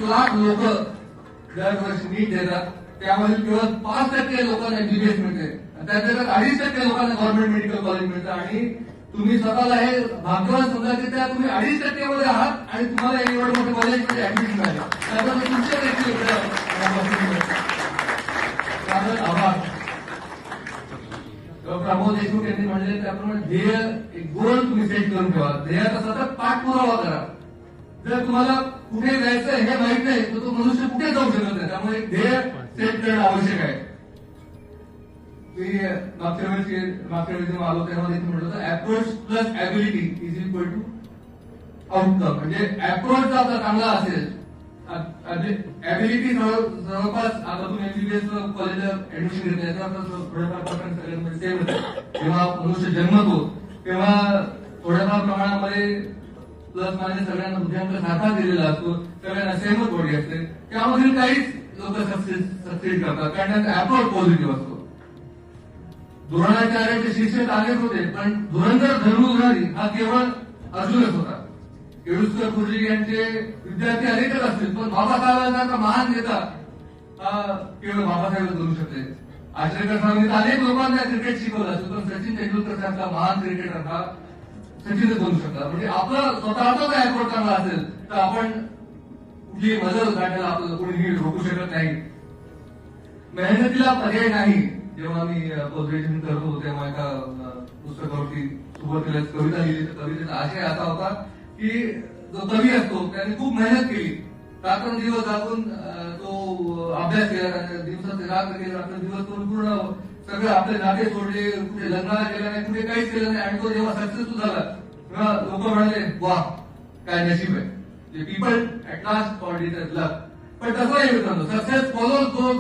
लाख लोक दरवर्षी नीट देतात, त्यामध्ये केवळ 5% लोकांना एमबीबीएस मिळते, त्याच्यात 2.5% लोकांना गव्हर्नमेंट मेडिकल कॉलेज मिळतं. आणि तुम्ही स्वतःला हे भाग्यवान समजायचे, त्या तुम्ही 2.5% मध्ये आहात आणि तुम्हाला एवढं मोठं कॉलेजमध्ये ऍडमिशन मिळालं, त्याबद्दल तुमच्या देखील आभार. प्रमोद देशमुख यांनी म्हणले त्याप्रमाणे ध्येय, एक गोल तुम्ही सेट करून ठेवा, ध्येयाचा सतत पाठपुरावा करा. जर तुम्हाला कुठे जायचं हे माहित नाही तर तो मनुष्य कुठे जाऊ शकत नाही, त्यामुळे ध्येय सेट करणं आवश्यक आहे. मी मागच्या वेळी जेव्हा आलो तेव्हा देखील म्हटलं होतं, approach plus ability is equal to outcome. म्हणजे अप्रोच जर आपला चांगला असेल, ऍबिलिटी जवळपास, आता तुम्ही एमबीबीएस कॉलेजला ऍडमिशन घेतलं याचा थोड्याफार प्रमाणात सगळ्यांमध्ये सेम होतं. जेव्हा मनुष्य जन्मतो तेव्हा थोड्याफार प्रमाणामध्ये प्लस मायनस सगळ्यांना बुद्ध्यांक सारखा दिलेला असतो, सगळ्यांना सेमच बॉडी असते, त्यामधील काहीच लोक सक्सेस करतात कारण त्यांचा अप्रोच पॉझिटिव्ह असतो. द्रोणाचार्याचे शिष्य अनेक होते, पण धुरंधर धर्मधुरारी हा केवळ अर्जुनच होता. केळुस्कर गुरुजी यांचे विद्यार्थी अनेकच असतील, पण बाबासाहेबांसारखा महान नेता हा केवळ बाबासाहेबच करू शकते. आचरेकर स्वामी अनेक लोकांना क्रिकेट शिकवलं असेल, पण सचिन तेंडुलकर सारखा महान क्रिकेटर हा सचिनच बनू शकतात. म्हणजे आपला स्वतःचा जर अप्रोच चांगला असेल तर आपण कुठली मदत काढण्याला आपल्याला कोणीही रोखू शकत नाही. मेहनतीला पर्याय नाही. जेव्हा मी पोस्ट ग्रॅज्युएशन करत होतो तेव्हा एका पुस्तकावरती सुरुवातीला कविता लिहिली, तर कवितेचा आशय असा होता की जो कवी असतो त्याने खूप मेहनत केली, रात्रंदिवस जागून तो अभ्यास केला, दिवसाचे रात्र केले, रात्रंदिवस करून पूर्ण सगळं आपले नाते सोडले, कुठे लग्नाला गेला नाही, कुठे काहीच केलं नाही, आणि तो जेव्हा सक्सेसफुल झाला तेव्हा लोक म्हणाले वा काय नशीब आहे. People at last called it as luck. पण तसं नाही मित्रांनो, success follows those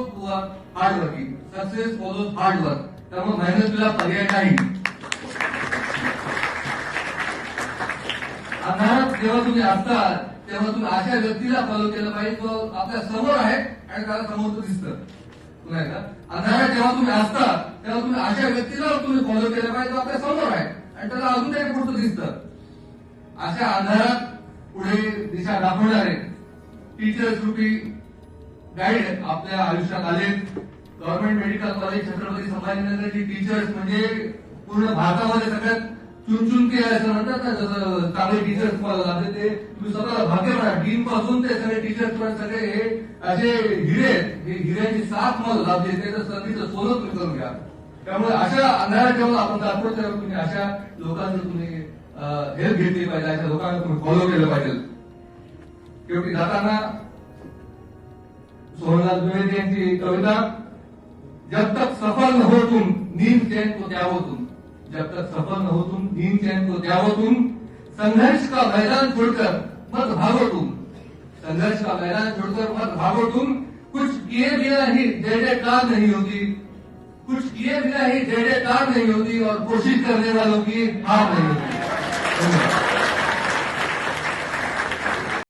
hard working, success follows hard work. त्यामुळे मेहनतीला पर्याय नाही. अंधारात जेव्हा तुम्ही असता तेव्हा तुम्ही अशा व्यक्तीला फॉलो केलं पाहिजे जो आपल्या समोर आहे आणि त्याला समोर दिसतं. पुन्हा एकदा, अंधारात जेव्हा तुम्ही असता तेव्हा तुम्ही अशा व्यक्तीला तुम्ही फॉलो केलं पाहिजे जो आपल्या समोर आहे आणि त्याला अजून काही पुढचं दिसतं. अशा अंधारात पुढे दिशा दाखवणारे टीचर्स रूपी गाईड आपल्या आयुष्यात आले. गव्हर्नमेंट मेडिकल कॉलेज छत्रपती संभाजीनगरची टीचर्स म्हणजे पूर्ण भारतामध्ये सगळ्यात चुनचुन के असं म्हणतात ना, जसं चांगले टीचर्स तुम्हाला लाभले ते तुम्ही स्वतःला भाग्य म्हणा. डीन पासून ते सगळे टीचर्स पण सगळे हे असे हिरे आहेत, हे हिऱ्यांची साथ मला लाभली, ते तर संधीचं सोनं तुम्ही करून घ्या. त्यामुळे अशा अंधारात जेव्हा आपण दाखवतो तेव्हा तुम्ही अशा लोकांचं तुम्ही हेल्प घेतली पाहिजे, अशा लोकांना तुम्ही फॉलो केलं पाहिजे. शेवटी जाताना सोहनलाल द्विवेदी यांची कविता, जब तक सफल न हो तुम नींद चैन को त्यागो तुम, जब तक सफल न हो तुम नींद चैन को त्यागो तुम, संघर्ष का मैदान छोड़कर मत भागो तुम, संघर्ष का मैदान छोड़कर मत भागो तुम, कुछ किए बिना ही जय जयकार नहीं होती, कुछ किए बिना ही जय जयकार नहीं होती और कोशिश करने वालों की हार नहीं होती.